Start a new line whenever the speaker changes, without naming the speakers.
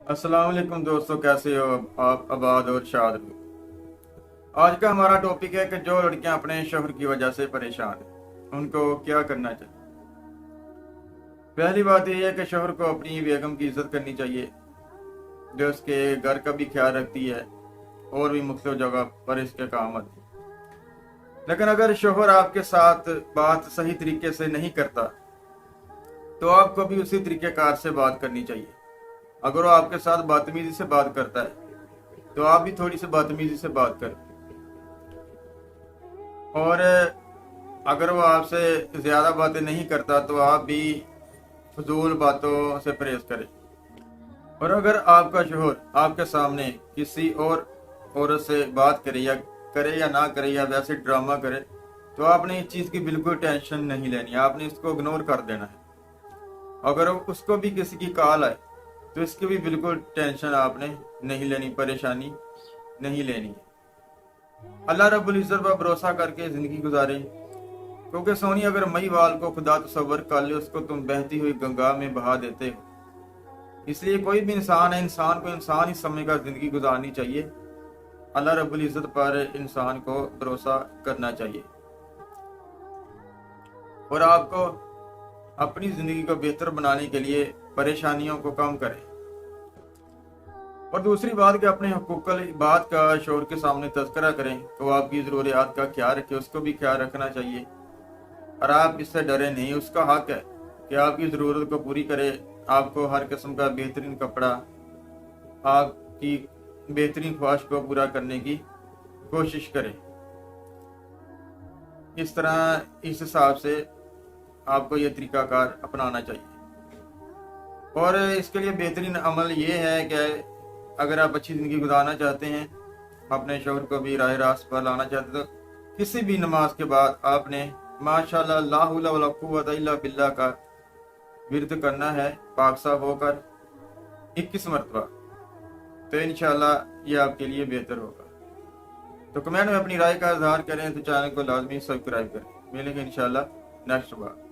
अस्सलाम वालेकुम दोस्तों, कैसे हो आप? आबाद और शाद रहो। आज का हमारा टॉपिक है कि जो लड़कियां अपने शोहर की वजह से परेशान हैं उनको क्या करना चाहिए। पहली बात यह है कि शोहर को अपनी बेगम की इज्जत करनी चाहिए, जो उसके घर का भी ख्याल रखती है और भी मुख्तलिफ जगह पर इसके काम आती है। लेकिन अगर शोहर आपके साथ बात सही तरीके से नहीं करता तो आपको भी उसी तरीकेकार से बात करनी चाहिए। अगर वो आपके साथ बदतमीजी से बात करता है तो आप भी थोड़ी सी बदतमीजी से बात करें, और अगर वो आपसे ज्यादा बातें नहीं करता तो आप भी फजूल बातों से परहेज करें। और अगर आपका शोहर आपके सामने किसी और औरत से बात करे या ना करे या वैसे ड्रामा करे तो आपने इस चीज की बिल्कुल टेंशन नहीं लेनी, आपने इसको इग्नोर कर देना है। अगर उसको भी किसी की कॉल आए तो इसकी भी बिल्कुल टेंशन आपने नहीं लेनी, परेशानी नहीं लेनी है। अल्लाह रब्बुल इज्जत पर भरोसा करके जिंदगी गुजारे, क्योंकि सोनी अगर मई वाल को खुदा तसव्वुर कर ले उसको तुम बहती हुई गंगा में बहा देते हो। इसलिए कोई भी इंसान है, इंसान को इंसान ही समझकर जिंदगी गुजारनी चाहिए। अल्लाह रब्बुल इज्जत पर इंसान को भरोसा करना चाहिए और आपको अपनी जिंदगी को बेहतर बनाने के लिए परेशानियों को कम करें। और दूसरी बात कि अपने हुकूकल बात का शोहर के सामने तज़किरा करें तो आपकी ज़रूरियात का ख्याल रखें, उसको भी ख्याल रखना चाहिए। और आप इससे डरे नहीं, उसका हक है कि आपकी ज़रूरत को पूरी करे, आपको हर किस्म का बेहतरीन कपड़ा, आपकी बेहतरीन ख्वाहिश को पूरा करने की कोशिश करे। इस तरह इस हिसाब से आपको ये तरीकाकार अपनाना चाहिए। और इसके लिए बेहतरीन अमल ये है कि अगर आप अच्छी ज़िंदगी गुजारना चाहते हैं, अपने शोहर को भी राह रास्त पर लाना चाहते तो किसी भी नमाज के बाद आपने माशाअल्लाह ला हौला वला कुव्वता इल्ला बिल्लाह का विर्द करना है, पाक साफ होकर 21 मरतबा। तो इंशाअल्लाह ये आपके लिए बेहतर होगा। तो कमेंट में अपनी राय का इजहार करें, तो चैनल को लाजमी सब्सक्राइब करें। मिलेंगे इंशाअल्लाह नेक्स्ट बार।